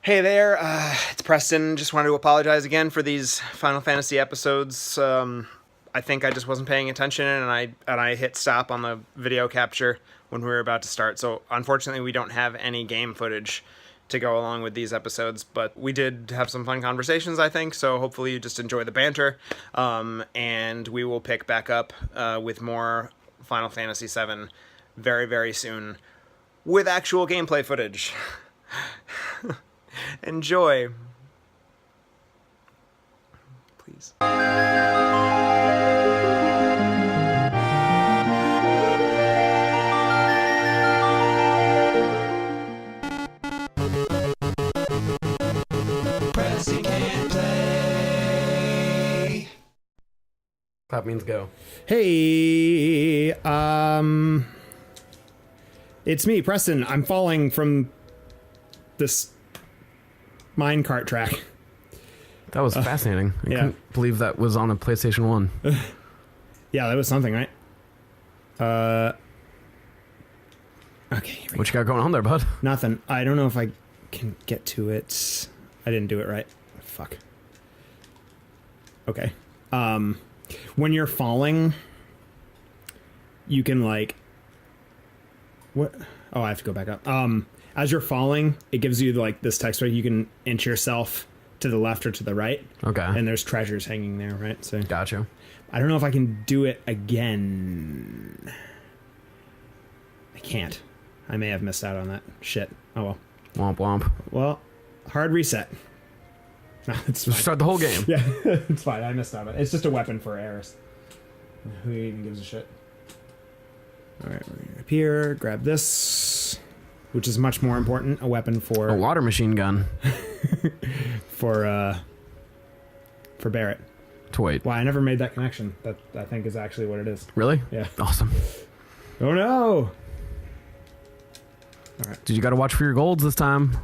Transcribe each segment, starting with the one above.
Hey there, it's Preston. Just wanted to apologize again for these Final Fantasy episodes. I think I just wasn't paying attention, and I hit stop on the video capture when we were about to start. So unfortunately, we don't have any game footage to go along with these episodes, but we did have some fun conversations, I think. So hopefully you just enjoy the banter, and we will pick back up with more Final Fantasy VII very, very soon with actual gameplay footage. Enjoy. Please. Preston can't play. That means go. Hey, it's me, Preston. I'm falling from this minecart track. That was fascinating. I couldn't believe that was on a PlayStation 1. Yeah, that was something, right? Okay. What you got going on there, bud? Nothing. I don't know if I can get to it. I didn't do it right. Fuck. Okay. When you're falling, you can like... What? Oh, I have to go back up. As you're falling, it gives you like this text where you can inch yourself to the left or to the right. Okay. And there's treasures hanging there, right? So Gotcha. I don't know if I can do it again. I can't. I may have missed out on that. Shit. Oh well. Womp womp. Well, hard reset. No, it's fine. Start the whole game. Yeah, it's fine. I missed out on it. It's just a weapon for Eris. Who even gives a shit? Alright, we're gonna up here, grab this, which is much more important. A weapon for A water machine gun. for Barrett. To wait. Wow, I never made that connection. That I think is actually what it is. Really? Yeah. Awesome. Oh no! Alright. Did you got to watch for your golds this time?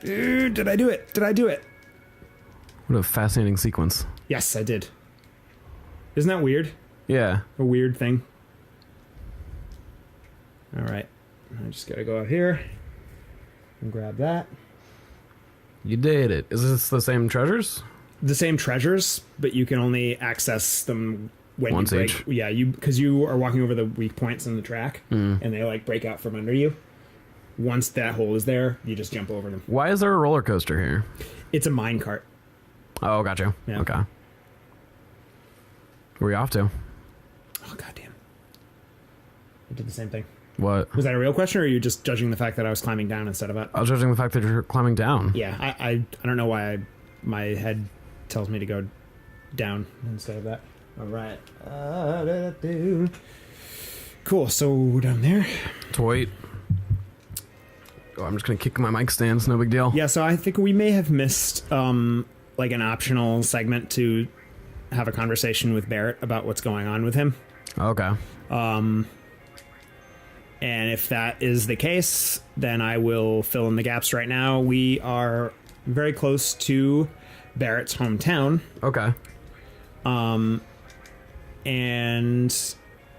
Dude, did I do it? Did I do it? What a fascinating sequence. Yes, I did. Isn't that weird? Yeah. A weird thing. Alright. I just gotta go out here and grab that. You did it. Is this the same treasures? The same treasures, but you can only access them when Once you break. each. Yeah, because you are walking over the weak points in the track, and they like break out from under you. Once that hole is there, you just jump over them. Why is there a roller coaster here? It's a minecart. Oh, gotcha. Yeah. Okay. Where are you off to? Oh goddamn! I did the same thing. What? Was that a real question, or are you just judging the fact that I was climbing down instead of up? I was judging the fact that you're climbing down. Yeah, I don't know why my head tells me to go down instead of that. All right. Cool. So we're down there. To wait. Oh, I'm just gonna kick my mic stands. No big deal. Yeah. So I think we may have missed like an optional segment to have a conversation with Barrett about what's going on with him. Okay. And if that is the case, then I will fill in the gaps right now. We are very close to Barrett's hometown. Okay. And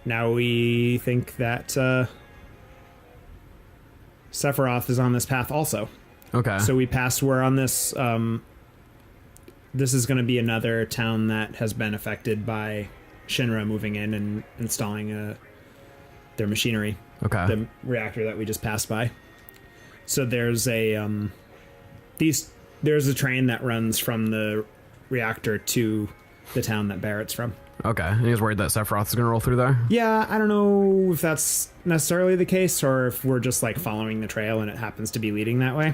now we think that Sephiroth is on this path also. Okay. So we're on this. This is going to be another town that has been affected by Shinra moving in and installing their machinery. Okay. The reactor that we just passed by. So there's a there's a train that runs from the reactor to the town that Barrett's from. Okay. And he was worried that Sephiroth is gonna roll through there? Yeah, I don't know if that's necessarily the case or if we're just like following the trail and it happens to be leading that way.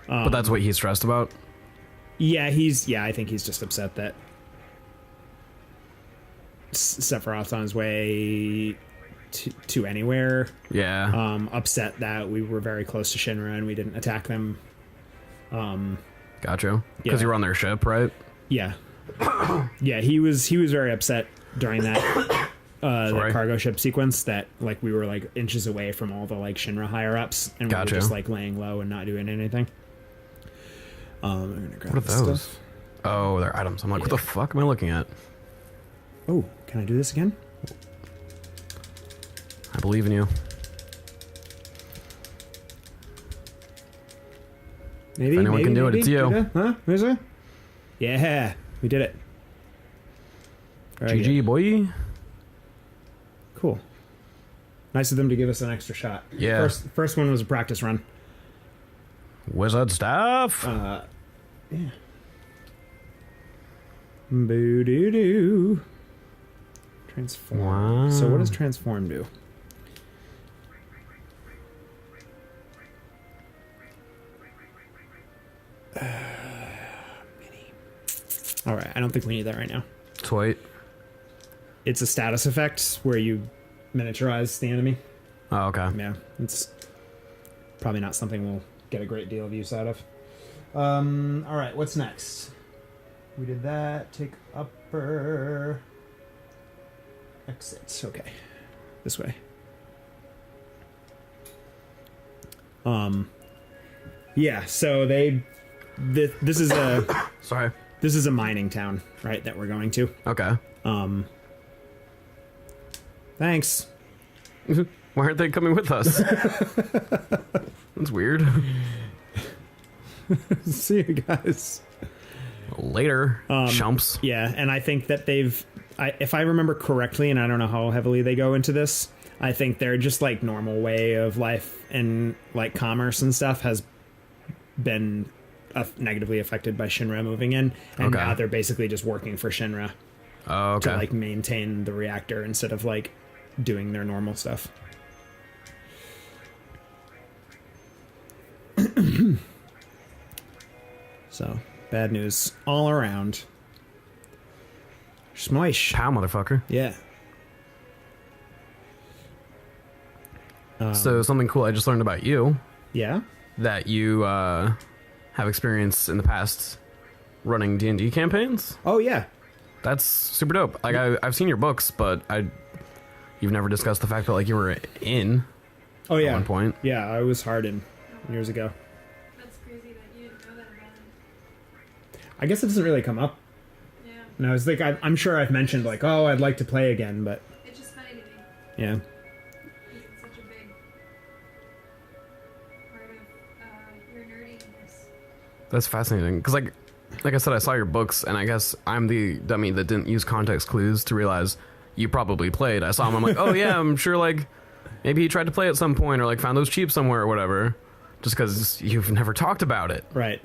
But that's what he's stressed about? Yeah, I think he's just upset that Sephiroth's on his way to anywhere. Yeah. Upset that we were very close to Shinra and we didn't attack them. Gotcha. Because you were on their ship, right? Yeah. Yeah, he was very upset during that the cargo ship sequence that like we were like inches away from all the like Shinra higher ups and we were just like laying low and not doing anything. I'm gonna grab What are this those? stuff. Oh, they're items. I'm like, what the fuck am I looking at? Oh, can I do this again? I believe in you. Maybe if anyone can do maybe. it, it's you. Huh? Is it? Yeah, we did it. Very GG, good. boy. Cool. Nice of them to give us an extra shot. Yeah. First one was a practice run. Wizard stuff. Yeah. Boo doo doo. Transform. Wow. So what does transform do? Mini. All right, I don't think we need that right now. Sweet. It's a status effect where you miniaturize the enemy. Oh, okay. Yeah, it's probably not something we'll get a great deal of use out of. All right, what's next? We did that. Take upper. Exit. Okay, this way. Yeah. So this is a Sorry. this is a mining town, right? That we're going to. Okay. Thanks. Why aren't they coming with us? That's weird. See you guys. Later, chumps. Yeah, and I think that if I remember correctly, and I don't know how heavily they go into this, I think their just like normal way of life and like commerce and stuff has been negatively affected by Shinra moving in, and now they're basically just working for Shinra to like maintain the reactor instead of like doing their normal stuff. So, bad news all around. Smoish. Pow, motherfucker. Yeah. So something cool I just learned about you, Yeah? that you have experience in the past running D&D campaigns. Oh, yeah. That's super dope. Like I've seen your books, but you've never discussed the fact that like you were in Oh, yeah. at one point. Yeah, I was Harden years ago. That's crazy that you didn't know that about it. I guess it doesn't really come up. Yeah. And I was like, I'm sure I've mentioned, like, oh, I'd like to play again, but It's just funny to me yeah. because it's such a big part of your nerdiness. That's fascinating because like I said, I saw your books, and I guess I'm the dummy that didn't use context clues to realize you probably played. I saw him, I'm like, oh yeah, I'm sure like maybe he tried to play at some point or like found those cheap somewhere or whatever. Just because you've never talked about it. Right.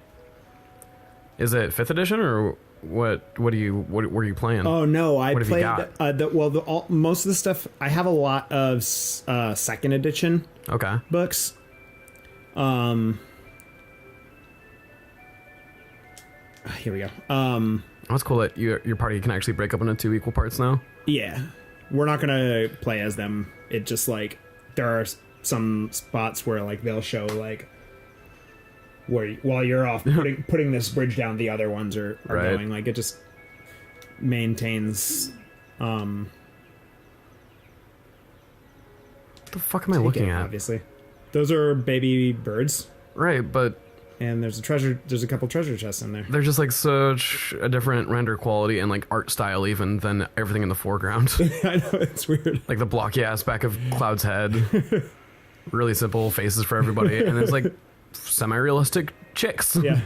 Is it 5th edition or what were you playing? Oh, no, I What have you played, got? most of the stuff, I have a lot of 2nd edition Okay. books. Here we go. That's cool that your party can actually break up into 2 equal parts now. Yeah, we're not gonna play as them. It just like there are some spots where like they'll show like where while you're off putting this bridge down, the other ones are Right. going. Like it just maintains. What the fuck am I looking at? Obviously, those are baby birds, Right, but and there's a couple treasure chests in there. they're just like such a different render quality and like art style even than everything in the foreground. I know, it's weird. Like the blocky ass back of Cloud's head. Really simple faces for everybody, and it's like semi-realistic chicks. Yeah.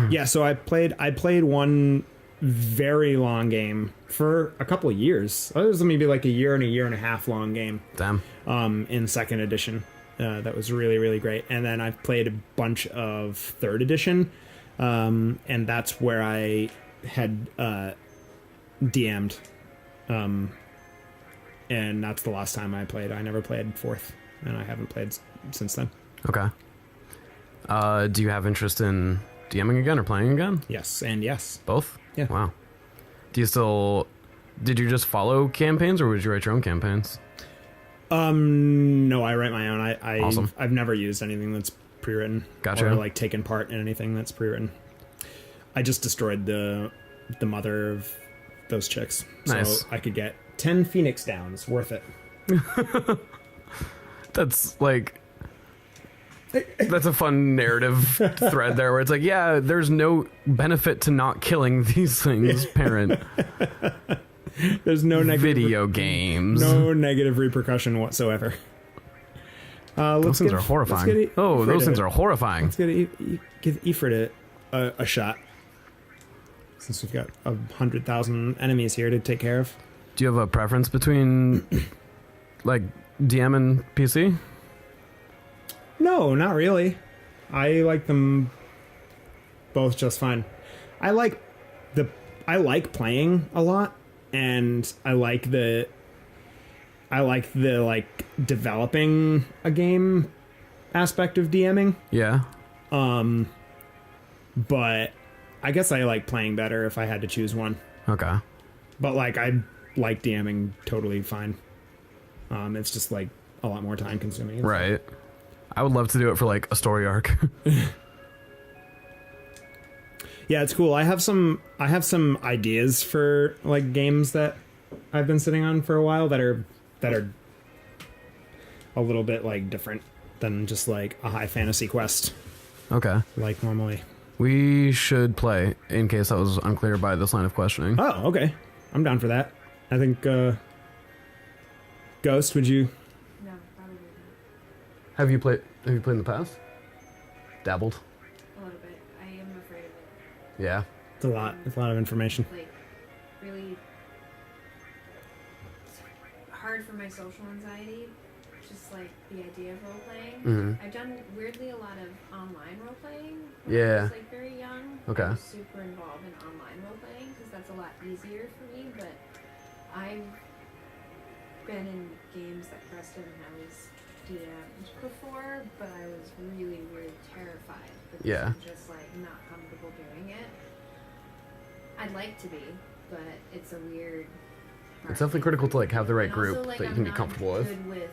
Yeah, so I played one very long game for a couple of years. It was maybe like a year and a half long game. Damn. In 2nd edition. That was really, really great. And then I've played a bunch of 3rd edition. And that's where I had DM'd. And that's the last time I played. I never played 4th, and I haven't played since then. Okay. Do you have interest in DMing again or playing again? Yes, and yes. Both? Yeah. Wow. Did you just follow campaigns or would you write your own campaigns? No, I write my own. Awesome. I've never used anything that's pre-written. Gotcha. Or like taken part in anything that's pre-written. I just destroyed the mother of those chicks. Nice. So I could get 10 Phoenix Downs. Worth it. That's a fun narrative thread there where it's like, yeah, there's no benefit to not killing these things, parent. There's no negative Video games. No negative repercussion whatsoever. Those things are horrifying. Those things are horrifying. Let's give Ifrit a shot. Since we've got 100,000 enemies here to take care of. Do you have a preference between, like, DM and PC? No, not really. I like them both just fine. I like playing a lot, and I like the like developing a game aspect of DMing. Yeah. But I guess I like playing better if I had to choose one. Okay. But like I like DMing totally fine. It's just like a lot more time consuming. Right. I would love to do it for like a story arc. Yeah, it's cool. I have some ideas for like games that I've been sitting on for a while that are a little bit like different than just like a high fantasy quest. Okay. Like normally. We should play, in case that was unclear by this line of questioning. Oh, okay. I'm down for that. I think Ghost, would you? No, probably not. Have you played in the past? Dabbled? A little bit. I am afraid of it. Yeah. It's a lot. It's a lot of information. Like, really hard for my social anxiety. Just like the idea of role playing. Mm-hmm. I've done weirdly a lot of online role playing. Yeah. I was like very young. Okay. I was super involved in online role playing because that's a lot easier for me. But I've been in games that Preston has DM'd before, but I was really, really terrified because Yeah. I'm just like not comfortable doing it. I'd like to be, but it's a weird. It's definitely critical to like have the right And also, group like, that you I'm can be not comfortable with. good with.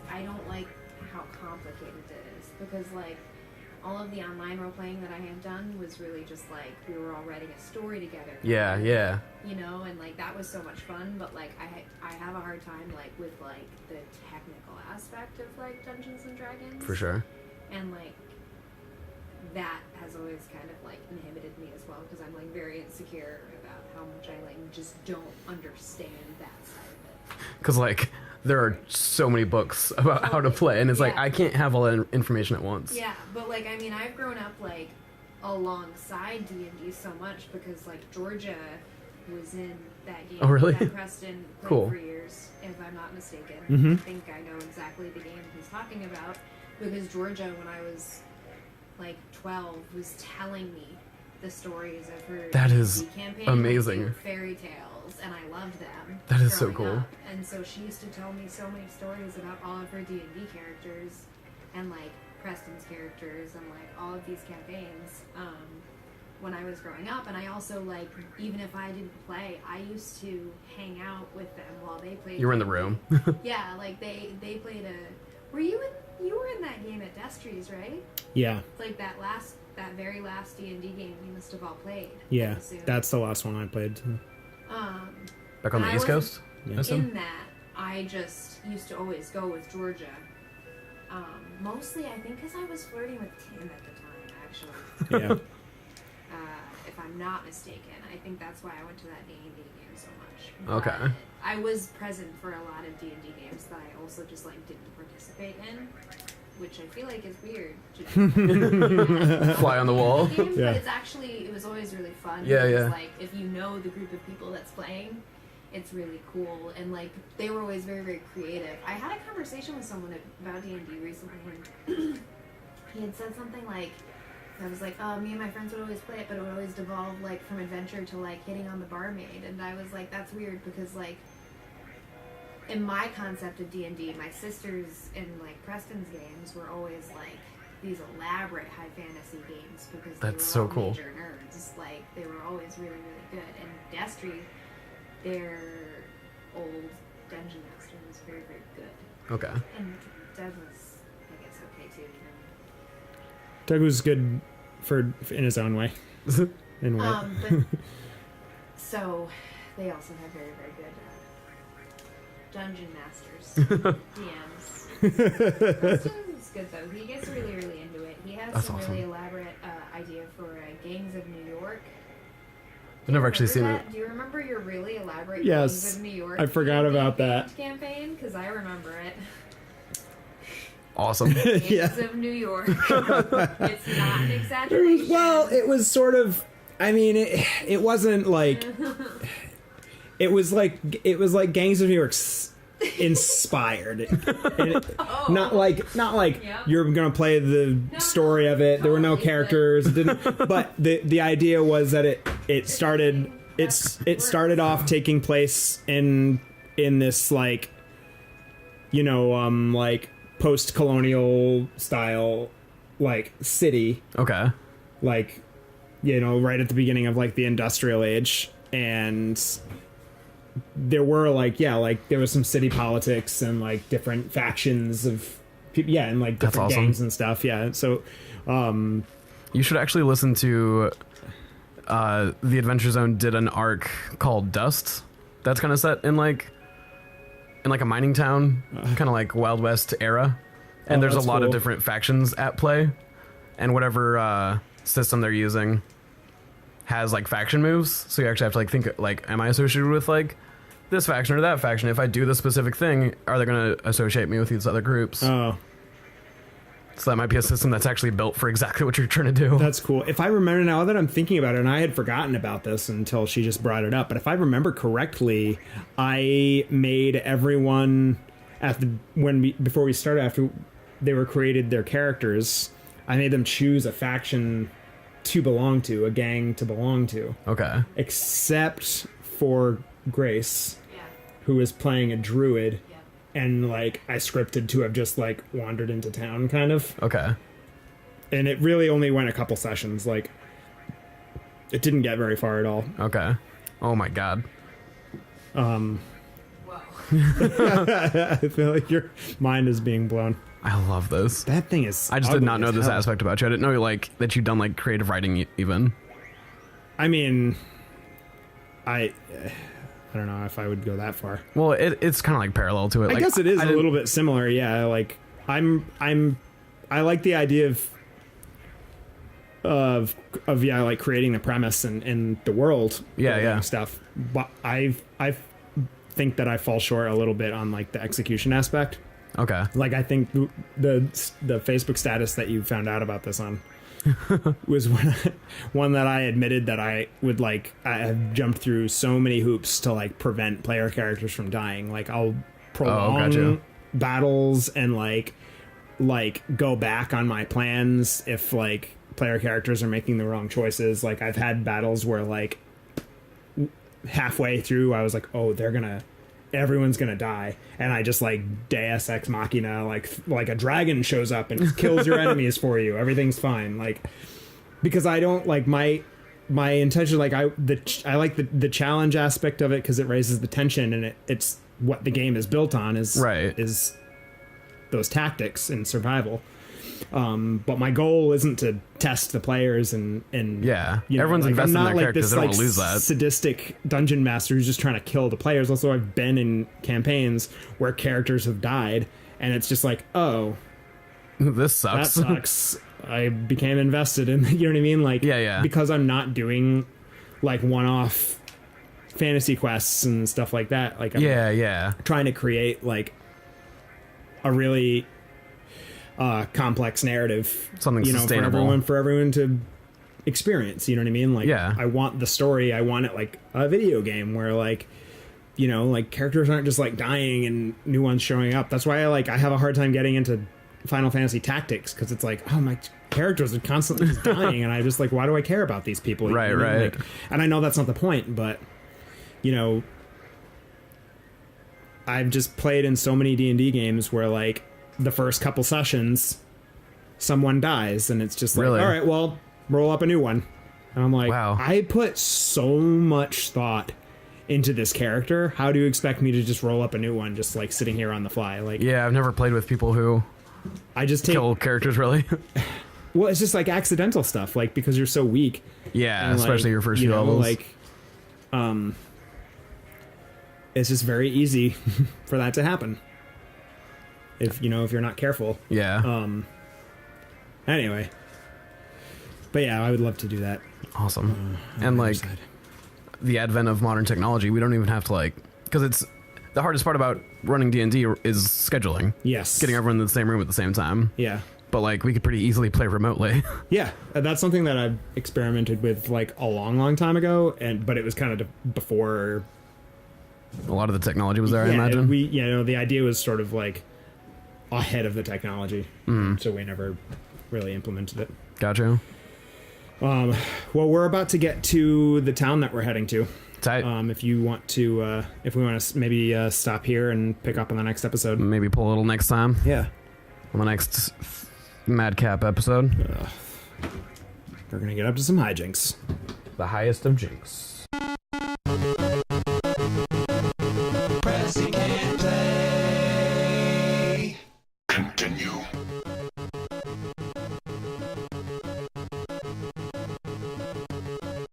I don't like how complicated it is because like all of the online role playing that I have done was really just like we were all writing a story together. Yeah, yeah. You know, and like that was so much fun, but like I have a hard time like with like the technical aspect of like Dungeons and Dragons. For sure. And like that has always kind of like inhibited me as well because I'm like very insecure about how much I like just don't understand that side of it. Because like there are so many books about how to play, and it's like Yeah. I can't have all that information at once. Yeah, but like I mean, I've grown up like alongside D&D so much because like Georgia was in that game. Oh, really? That Preston played Cool. for years, if I'm not mistaken. Mhm. I think I know exactly the game he's talking about because Georgia, when I was like 12, was telling me the stories of her That is D&D campaign. amazing. Like, they were fairy tales, and I loved them. That is so growing cool. up. And so she used to tell me so many stories about all of her D&D characters and like Preston's characters and like all of these campaigns when I was growing up. And I also like, even if I didn't play, I used to hang out with them while they played. You were in the D&D. room. Yeah, like they played a. You were in that game at Destries, right? Yeah. Like that very last D&D game we must have all played. I Yeah. assume. That's the last one I played. Back on And the I East Coast? Yeah. I assume? In that, I just used to always go with Georgia. Mostly, I think, because I was flirting with Tim at the time, actually. Yeah. If I'm not mistaken. I think that's why I went to that D&D game so much. Okay. But I was present for a lot of D&D games that I also just, like, didn't participate in, which I feel like is weird. Fly on the wall. Games, Yeah. But it's actually, it was always really fun. Yeah, because, yeah. like, if you know the group of people that's playing, it's really cool. And, like, they were always very, very creative. I had a conversation with someone about D&D recently when he had said something like, I was like, oh, me and my friends would always play it, but it would always devolve, like, from adventure to, like, hitting on the barmaid. And I was like, that's weird because, like, in my concept of D&D, my sisters in, like, Preston's games were always, like, these elaborate high fantasy games because they That's were so all cool. major nerds. Like, they were always really, really good. And Destry, their old dungeon master was very, very good. Okay. And Doug was, I guess, okay, too, even. Doug was good in his own way. In what? But so they also have very, very good dungeon masters, DMs. Preston's good though. He gets really, really into it. He has That's some awesome. really elaborate idea for Gangs of New York. I've never actually seen Remember it. that? Do you remember your really elaborate Yes. Gangs of New York? I forgot about that. campaign because I remember it. awesome. Gangs of New York. It's not an exaggeration. Well, it was sort of. I mean, it wasn't like. It was like Gangs of New York inspired. Not like Yep. you're gonna play the story of it. There were no characters. It didn't. But the idea was that it started off taking place in this like, you know, like post-colonial style like city. Okay. Like, you know, right at the beginning of like the industrial age, and there were like there was some city politics and like different factions of people, and like different awesome. gangs and stuff. So you should actually listen to the Adventure Zone did an arc called Dust that's kind of set in like a mining town, kind of like Wild West era, and there's a lot of different factions at play, and whatever system they're using has like faction moves, so you actually have to like think like, am I associated with like this faction or that faction? If I do this specific thing, are they going to associate me with these other groups? oh, So that might be a system that's actually built for exactly what you're trying to do. that's cool. If I remember, now that I'm thinking about it, and I had forgotten about this until she just brought it up, but if I remember correctly, I made everyone before we started, after they were created their characters, I made them choose a faction to belong to, a gang to belong to. Okay. Except for Grace, Yeah. who is playing a druid, Yeah. and like I scripted to have just like wandered into town kind of. Okay. And it really only went a couple sessions, like it didn't get very far at all. Okay. Oh my god. Whoa. I feel like your mind is being blown. I love this. That thing is I just did ugly not know as this hell. aspect about you. I didn't know like that you'd done like creative writing even. I mean, I don't know if I would go that far. Well, it's kind of like parallel to it. I Like, guess it is I a didn't- little bit similar. Yeah, like I like the idea of like creating the premise and the world. Yeah, building yeah. stuff. But I think that I fall short a little bit on like the execution aspect. Okay. Like I think the Facebook status that you found out about this on was one that I admitted that I have jumped through so many hoops to like prevent player characters from dying. Like I'll prolong gotcha. battles and like go back on my plans if like player characters are making the wrong choices. Like I've had battles where like halfway through I was like, oh, everyone's gonna die, and I just like Deus Ex Machina, like a dragon shows up and kills your enemies for you. Everything's fine, like, because I don't like my intention. Like I like the challenge aspect of it because it raises the tension, and it's what the game is built on is those tactics and survival. But my goal isn't to test the players and Yeah, you know, everyone's like, invested I'm in not their like characters. this They don't like want to lose that. sadistic dungeon master who's just trying to kill the players. Also, I've been in campaigns where characters have died, and it's just like, oh, This that sucks. sucks. I became invested in, you know what I mean? Like, Yeah. because I'm not doing like one-off fantasy quests and stuff like that. Like, I'm yeah. trying to create like a really complex narrative, Something you know, sustainable. for everyone to experience. You know what I mean? Like, Yeah. I want the story. I want it like a video game where like, you know, like characters aren't just like dying and new ones showing up. That's why I have a hard time getting into Final Fantasy Tactics, because it's like, oh, my characters are constantly just dying, and I just like, why do I care about these people? You Right, know what I mean? right. Like, and I know that's not the point, but you know, I've just played in so many D&D games where like the first couple sessions someone dies, and it's just like, Really? all right, well, roll up a new one. And I'm like, Wow. I put so much thought into this character. How do you expect me to just roll up a new one just like sitting here on the fly? Like, Yeah, I've never played with people who I just take, kill characters really. well, it's just like accidental stuff, like because you're so weak. Yeah, And, especially like, your first you few know, levels. like, it's just very easy for that to happen if you're not careful. yeah. Anyway, but yeah, I would love to do that. Awesome. on And the other like side. the advent of modern technology, we don't even have to like, because it's the hardest part about running D&D is scheduling. Yes. Getting everyone in the same room at the same time. Yeah. But like we could pretty easily play remotely. Yeah, that's something that I've experimented with like a long time ago, but it was kind of before a lot of the technology was there. Yeah, I imagine. The idea was sort of like ahead of the technology, so we never really implemented it. Gotcha. Well, we're about to get to the town that we're heading to. Tight. If you want to, if we want to maybe stop here and pick up on the next episode. Maybe pull a little next time. Yeah. On the next Madcap episode. We're gonna get up to some hijinks. The highest of jinx.